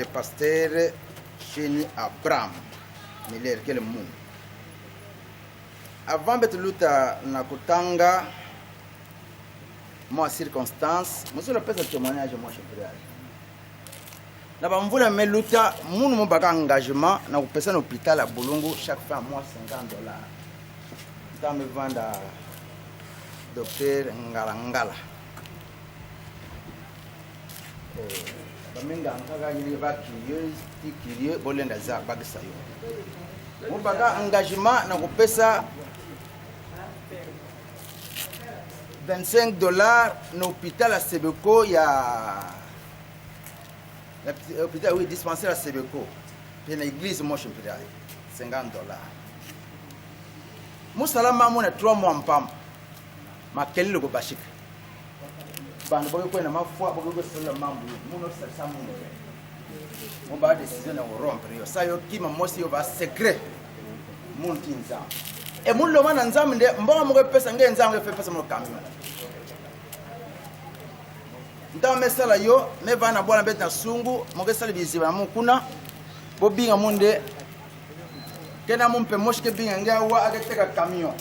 Le pasteur Chéni Abraham, Miller, quel monde. Avant de lutter na kutanga, moi circonstance, monsieur le pèse témoignage moi je peux aller. Na ba mvula me lutter, moun mo baka engagement na kupesa na hôpital à Bolongo chaque fin mois $50. Dans me vendre docteur Ngala. Bamenga nkaka yiri ba curieux bolenda za bagisa yo mo baga engagement na kopesa $25 na hôpital à Sebeko ya hôpital oui dispensaire à Sebeko puis na église mo chimpira $50 mo salama mo na 3 mois mpam makeli go bashika bande boyo ko na mafua boyo ko sala mambu muno sa muno mo ba décision na rompre yo sa yo kima mosi yo ba secret mun tinza e mun lo mana nzambe nde mbo mo ko pesa nge nzambe fe pesa mo kamyo nda mesala yo me va na bwana beta sungu mo ko sala biziba mo kuna bo binga munde kena mo mpe moshke binga ngawa agateka kamyo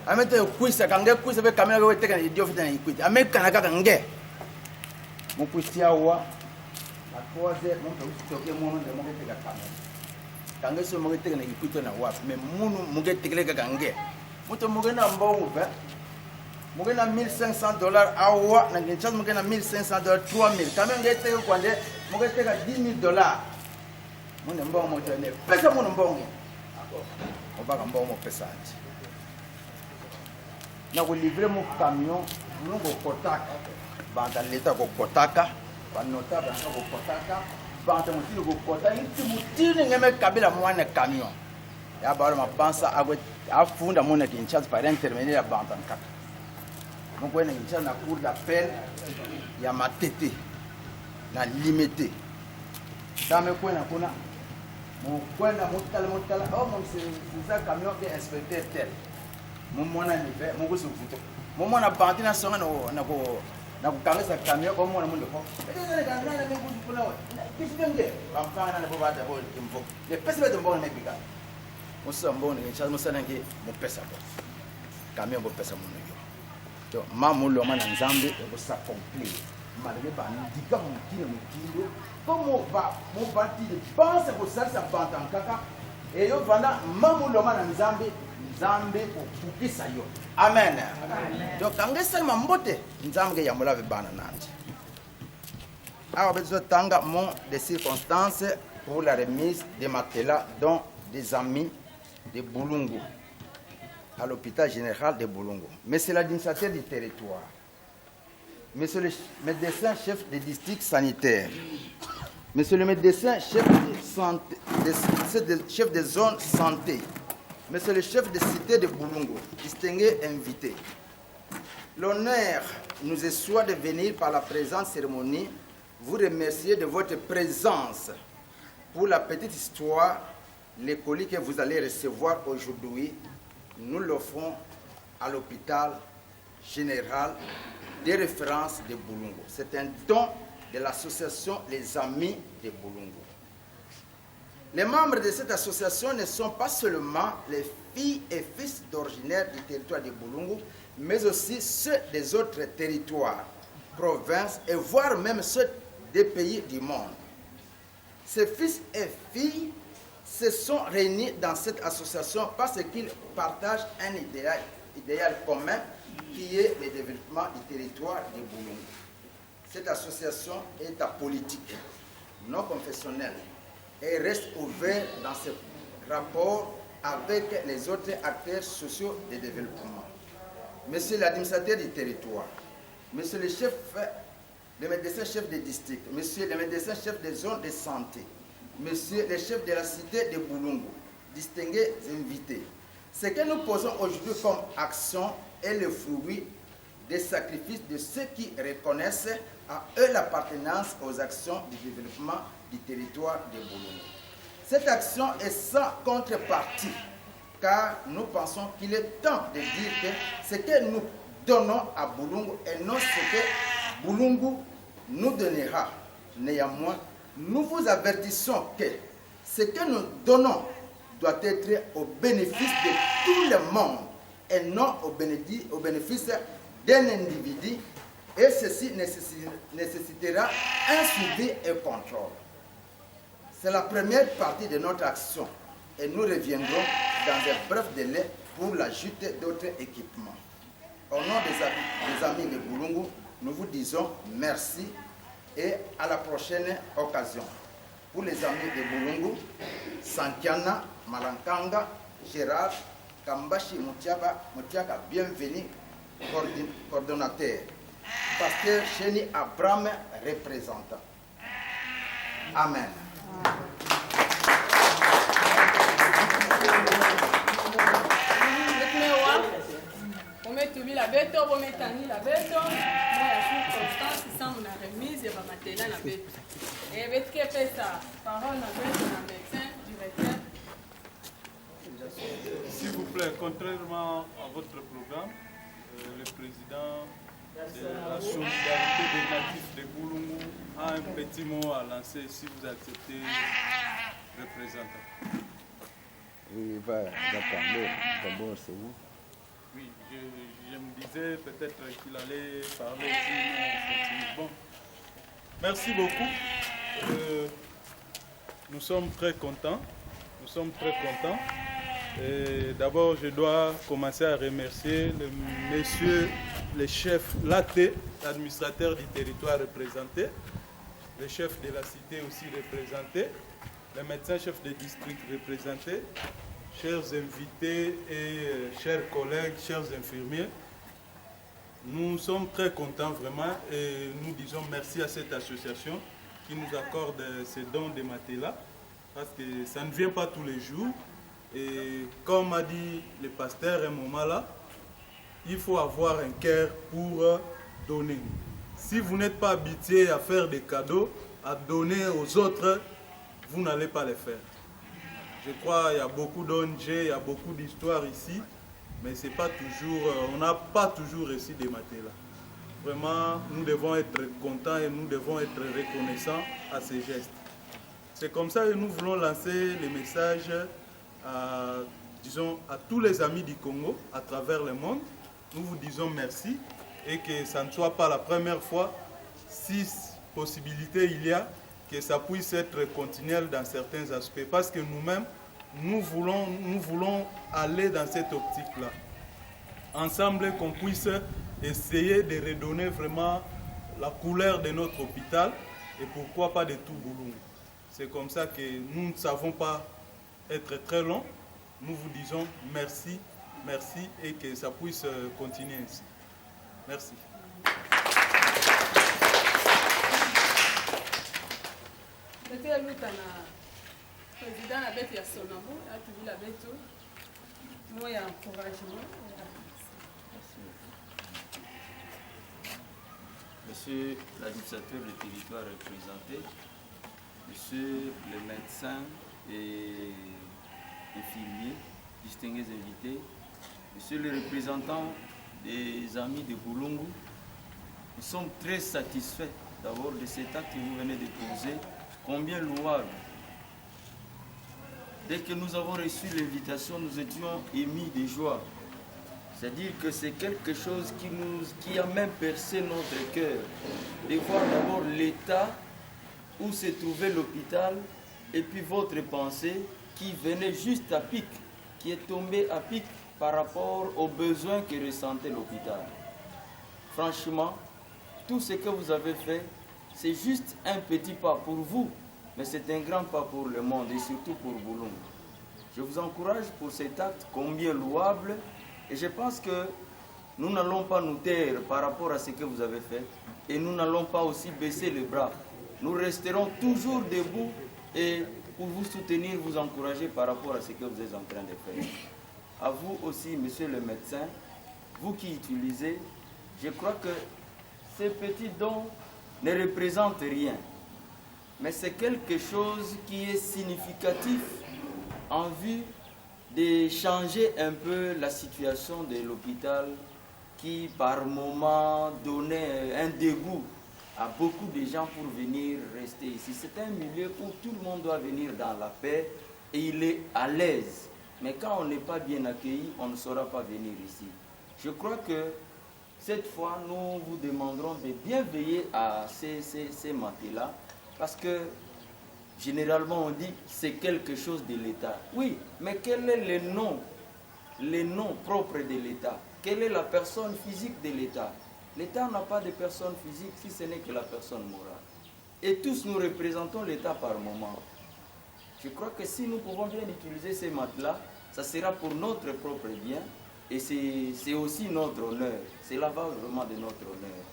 amete kuisa kange kuisa be kamera ko teka idio fita na ikuiti ameka na kaka nge mo kuisia wa la koze mo to toke mo ndo mo teka kamera kange so mo teka na ikuiti na wa me munu mo teka kaka nge mo to mo na mbongo be mo na $1,500 awa na ngichaz mo na $1,500 $3,000 kama nge teka kwande mo teka $10,000 mo na mbongo mo to ne pesa mo mbongo o baka mbongo pesa na ko livrer mon camion nous ko kotaka banda leta ko kotaka ba nota ba ko kotaka banda mutini ko kotaka inti mutini ngeme kabila mwana camion ya ba ma pansa afunda mona kinchaz par intermédiaire ya banda nkaka mon ko na kinchaz na cour d'appel ya matete na limité dame ko na kuna mon ko na mutala oh mon c'est ça camion qui inspecteur tel mumona ni ve mungu sufuto mumona banti na songa na ko kangesa kamyo ko mona munde ko ene kana na mungu supula wa kisibenge bamfana na bobata bo kimvo le pesa beto mbona mebika musa mbona ni chazo musa nange mu pesa ko kamyo bo pesa munde yo to mamulo mana nzambe ko sa complete malgré ba ndika mukino como mo bati de pense ko sa bantankaka e yo vanda mamulo mana nzambe Nzambe okukisa yo. Amen. Donc kangesa mambote nzambe ya mulave bana nanje. Alors besoin tanga mon des circonstances pour la remise des matelas dont des amis de Bolongo à l'hôpital général de Bolongo. Monsieur l'administrateur du territoire, monsieur le médecin chef des districts sanitaires, monsieur le médecin chef de santé, chef de zone santé, monsieur le chef de cité de Bolongo, distingué invité. L'honneur nous est soit de venir par la présente cérémonie vous remercier de votre présence pour la petite histoire, les colis que vous allez recevoir aujourd'hui. Nous l'offrons à l'hôpital général de référence de Bolongo. C'est un don de l'association Les Amis de Bolongo. Les membres de cette association ne sont pas seulement les filles et fils d'originaires du territoire de Bolongo, mais aussi ceux des autres territoires, provinces et voire même ceux des pays du monde. Ces fils et filles se sont réunis dans cette association parce qu'ils partagent un idéal commun qui est le développement du territoire de Bolongo. Cette association est apolitique, non confessionnelle, et reste ouvert dans ses rapports avec les autres acteurs sociaux de développement. Monsieur l'administrateur du territoire, monsieur le médecin chef de district, monsieur le médecin chef des zones de santé, monsieur le chef de la cité de Bolongo, distingués invités. Ce que nous posons aujourd'hui comme action est le fruit des sacrifices de ceux qui reconnaissent à eux l'appartenance aux actions du développement du territoire de Bolongo. Cette action est sans contrepartie, car nous pensons qu'il est temps de dire que ce que nous donnons à Bolongo et non ce que Bolongo nous donnera. Néanmoins, nous vous avertissons que ce que nous donnons doit être au bénéfice de tout le monde et non au bénéfice d'un individu, et ceci nécessitera un suivi et contrôle. C'est la première partie de notre action et nous reviendrons dans un bref délai pour l'ajout d'autres équipements. Au nom des amis de Boulungu, nous vous disons merci et à la prochaine occasion. Pour les amis de Boulungu, Sankiana, Malankanga, Gérard, Kambashi Moutiaka, bienvenue, coordonnateur. Pasteur Chéni Abraham, représentant. Amen. Tubi la beto, bometani la beto, moi je Constance, sans mon remise, et matela la beto. Et avec qui fait ça, parole la beto, la médecin, directeur. S'il vous plaît, contrairement à votre programme, le président de la solidarité des natifs de Boulungu a un petit mot à lancer si vous acceptez, représentant. Oui, il va parler. D'abord, c'est vous. Oui, je me disais peut-être qu'il allait parler si bon. Merci beaucoup. Nous sommes très contents. Nous sommes très contents. D'abord, je dois commencer à remercier le monsieur, le chef Laté, l'administrateur du territoire représenté, le chef de la cité aussi représenté, le médecin chef de district représenté, chers invités et chers collègues, chers infirmiers. Nous sommes très contents vraiment et nous disons merci à cette association qui nous accorde ces dons de matelas parce que ça ne vient pas tous les jours. Et comme a dit le pasteur un moment là, il faut avoir un cœur pour donner. Si vous n'êtes pas habitué à faire des cadeaux, à donner aux autres, vous n'allez pas les faire. Je crois qu'il y a beaucoup d'ONG, il y a beaucoup d'histoires ici, mais c'est pas toujours, on n'a pas toujours reçu des matelas. Vraiment, nous devons être contents et nous devons être reconnaissants à ces gestes. C'est comme ça que nous voulons lancer le message à tous les amis du Congo à travers le monde. Nous vous disons merci et que ça ne soit pas la première fois, si possibilité il y a, que ça puisse être continuel dans certains aspects. Parce que nous-mêmes, nous voulons aller dans cette optique-là. Ensemble, qu'on puisse essayer de redonner vraiment la couleur de notre hôpital et pourquoi pas de tout Boulungu. C'est comme ça que nous ne savons pas être très long. Nous vous disons merci, merci et que ça puisse continuer ainsi. Merci. Président la bête, il y a Sonambo, il y a tout la bête, moi il y a encouragement. Monsieur l'administrateur du territoire représenté, monsieur le médecin et infirmiers, distingués invités, monsieur le représentant des amis de Boulungu, nous sommes très satisfaits d'abord de cet acte que vous venez de poser, combien louable. Dès que nous avons reçu l'invitation, nous étions émis de joie. C'est-à-dire que c'est quelque chose qui a même percé notre cœur. De voir d'abord l'état où se trouvait l'hôpital et puis votre pensée qui venait juste à pic, qui est tombée à pic par rapport aux besoins que ressentait l'hôpital. Franchement, tout ce que vous avez fait, c'est juste un petit pas pour vous, mais c'est un grand pas pour le monde et surtout pour Boulungu. Je vous encourage pour cet acte combien louable et je pense que nous n'allons pas nous taire par rapport à ce que vous avez fait et nous n'allons pas aussi baisser les bras. Nous resterons toujours debout et pour vous soutenir, vous encourager par rapport à ce que vous êtes en train de faire. À vous aussi, monsieur le médecin, vous qui utilisez, je crois que ces petits dons ne représentent rien. Mais c'est quelque chose qui est significatif en vue de changer un peu la situation de l'hôpital qui, par moment, donnait un dégoût à beaucoup de gens pour venir rester ici. C'est un milieu où tout le monde doit venir dans la paix et il est à l'aise. Mais quand on n'est pas bien accueilli, on ne saura pas venir ici. Je crois que cette fois, nous vous demanderons de bien veiller à ces matelas parce que généralement on dit c'est quelque chose de l'État. Oui, mais quel est le nom propre de l'État? Quelle est la personne physique de l'État? L'État n'a pas de personne physique si ce n'est que la personne morale. Et tous nous représentons l'État par moment. Je crois que si nous pouvons bien utiliser ces matelas, ça sera pour notre propre bien et c'est aussi notre honneur. Cela va vraiment de notre honneur.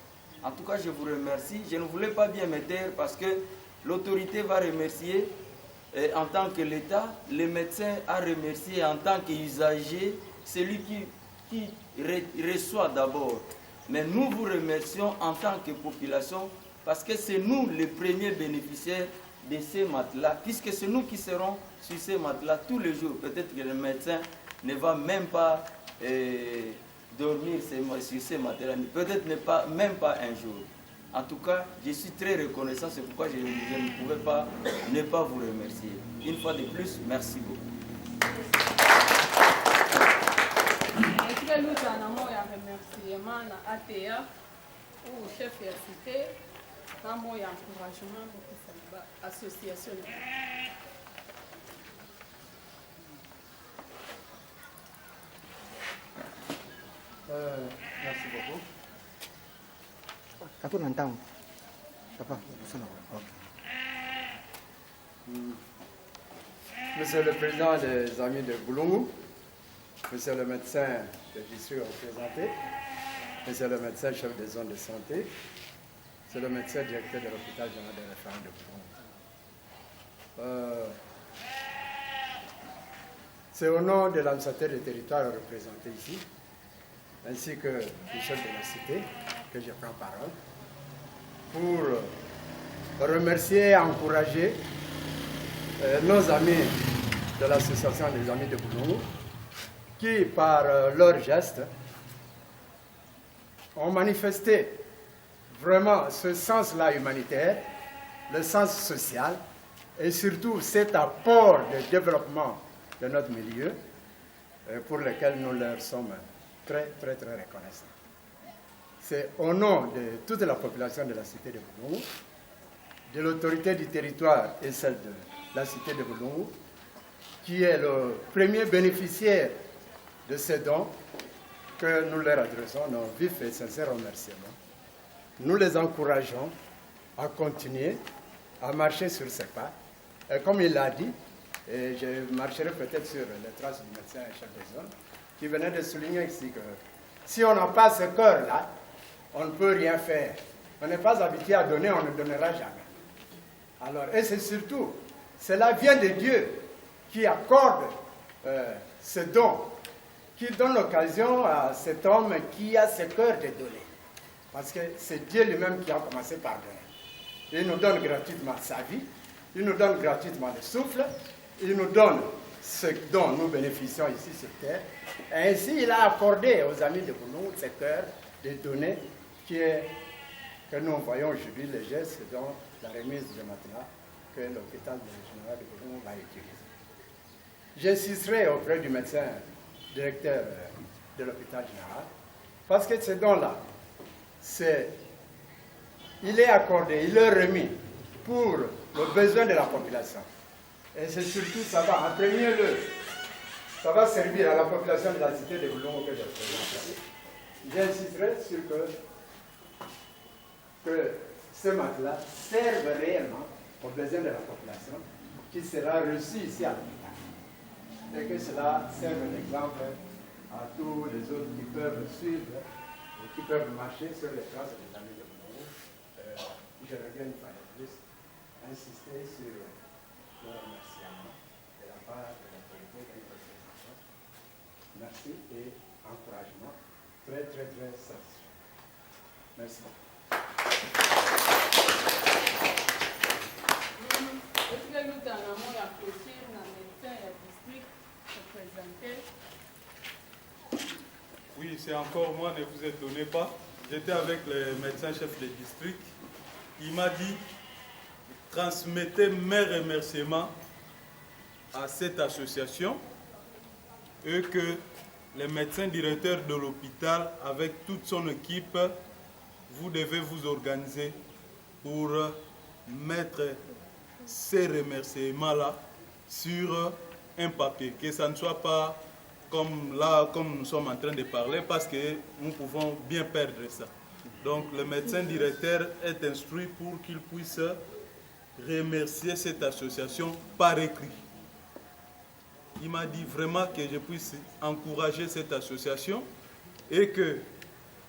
En tout cas, je vous remercie. Je ne voulais pas bien me taire parce que l'autorité va remercier en tant que l'État, le médecin a remercié en tant qu'usager, celui qui reçoit d'abord. Mais nous vous remercions en tant que population parce que c'est nous les premiers bénéficiaires de ces matelas, puisque c'est nous qui serons sur ces matelas tous les jours. Peut-être que le médecin ne va même pas dormir sur ces matelas, peut-être même pas un jour. En tout cas, je suis très reconnaissant, c'est pourquoi je ne pouvais pas ne pas vous remercier. Une fois de plus, merci beaucoup. Nous avons un remerciement à ATA, au chef de la cité, un encouragement pour l'association. Merci beaucoup. Quand on entend, papa, Monsieur le Président des Amis de Boulongou, Monsieur le médecin du district représenté, Monsieur le médecin chef de zone de santé, Monsieur le médecin directeur de l'hôpital général de référence de Boulongou. C'est au nom de l'administrateur du territoire représenté ici, ainsi que du chef de la cité, que je prends parole, pour remercier et encourager nos amis de l'association des amis de Boulongou, qui, par leurs gestes, ont manifesté vraiment ce sens-là humanitaire, le sens social, et surtout cet apport de développement de notre milieu, pour lequel nous leur sommes très, très, très reconnaissants. C'est au nom de toute la population de la cité de Boulongou, de l'autorité du territoire et celle de la cité de Boulongou, qui est le premier bénéficiaire de ces dons, que nous leur adressons nos vifs et sincères remerciements. Nous les encourageons à continuer à marcher sur ces pas. Et comme il l'a dit, et je marcherai peut-être sur les traces du médecin chef de zone, qui venait de souligner ici que si on n'a pas ce cœur-là, on ne peut rien faire. On n'est pas habitué à donner, on ne donnera jamais. Alors, et c'est surtout, cela vient de Dieu qui accorde ce don, qui donne l'occasion à cet homme qui a ce cœur de donner. Parce que c'est Dieu lui-même qui a commencé par donner. Il nous donne gratuitement sa vie, il nous donne gratuitement le souffle, il nous donne ce dont nous bénéficions ici sur terre. Et ainsi, il a accordé aux amis de Boulongou ce cœur de donner que nous voyons aujourd'hui le geste dans la remise de matelas que l'hôpital général de Boulongou va utiliser. J'insisterai auprès du médecin directeur de l'hôpital général, parce que ce don-là, il est accordé, il est remis pour le besoin de la population. Et c'est surtout, ça va, en premier lieu, ça va servir à la population de la cité de Boulongou que je représente. J'insisterai sur que ce matelas serve réellement aux besoins de la population qui sera reçu ici à l'hôpital. Et que cela serve d'exemple à tous les autres qui peuvent suivre et qui peuvent marcher sur les traces des amis de Boulongou. Je reviens une fois de plus insister sur le remerciement de la part de l'autorité de l'organisation. Merci et encouragement. Très, très, très satisfait. Merci. Oui, c'est encore moi, ne vous étonnez pas. J'étais avec les médecins chefs de district il m'a dit, transmettez mes remerciements à cette association et que les médecins directeurs de l'hôpital, avec toute son équipe, vous devez vous organiser pour mettre ces remerciements-là sur un papier, que ça ne soit pas comme là, comme nous sommes en train de parler, parce que nous pouvons bien perdre ça. Donc le médecin directeur est instruit pour qu'il puisse remercier cette association par écrit. Il m'a dit vraiment que je puisse encourager cette association et que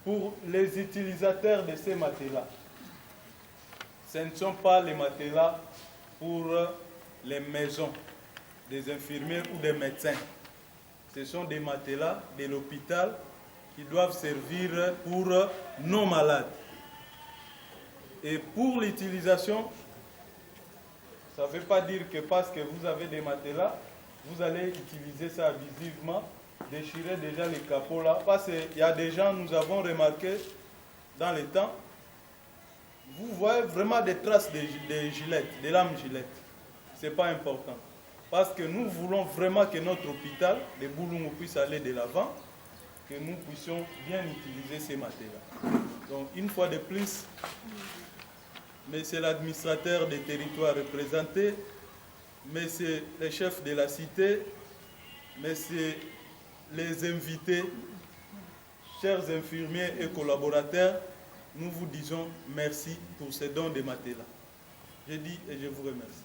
pour les utilisateurs de ces matelas, ce ne sont pas les matelas pour les maisons des infirmiers ou des médecins. Ce sont des matelas de l'hôpital qui doivent servir pour nos malades. Et pour l'utilisation, ça ne veut pas dire que parce que vous avez des matelas, vous allez utiliser ça abusivement, déchirer déjà les capots là. Parce qu'il y a des gens, nous avons remarqué dans les temps, vous voyez vraiment des traces de gilettes, des lames gilettes. Ce n'est pas important. Parce que nous voulons vraiment que notre hôpital, les Boulongo, puisse aller de l'avant, que nous puissions bien utiliser ces matelas. Donc, une fois de plus, monsieur l'administrateur des territoires représentés, messieurs les chefs de la cité, messieurs les invités, chers infirmiers et collaborateurs, nous vous disons merci pour ces dons de matelas. Je dis et je vous remercie.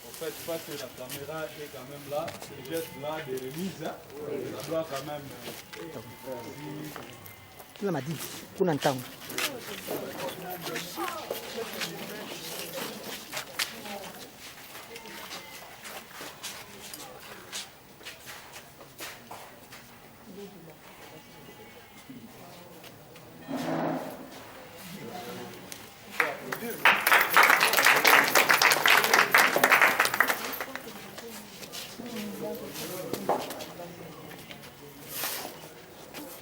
En fait, parce que la caméra est quand même là, ce geste-là de remise, hein, ça doit quand même... Tu m'as dit, qu'on entend.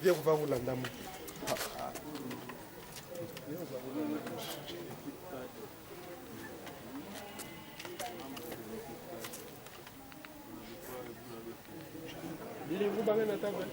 Viens, on va vous l'endammer. Vous baguez la table.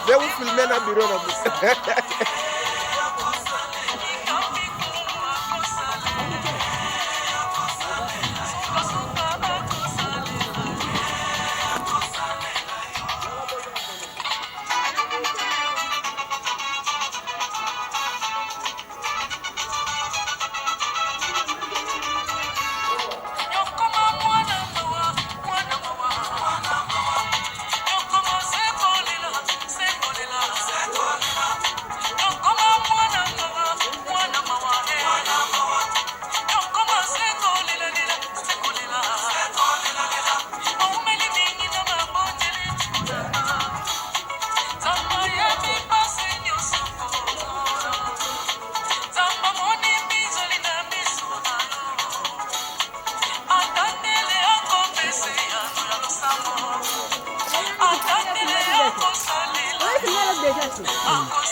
Devo filmar na biro na música. Déjà,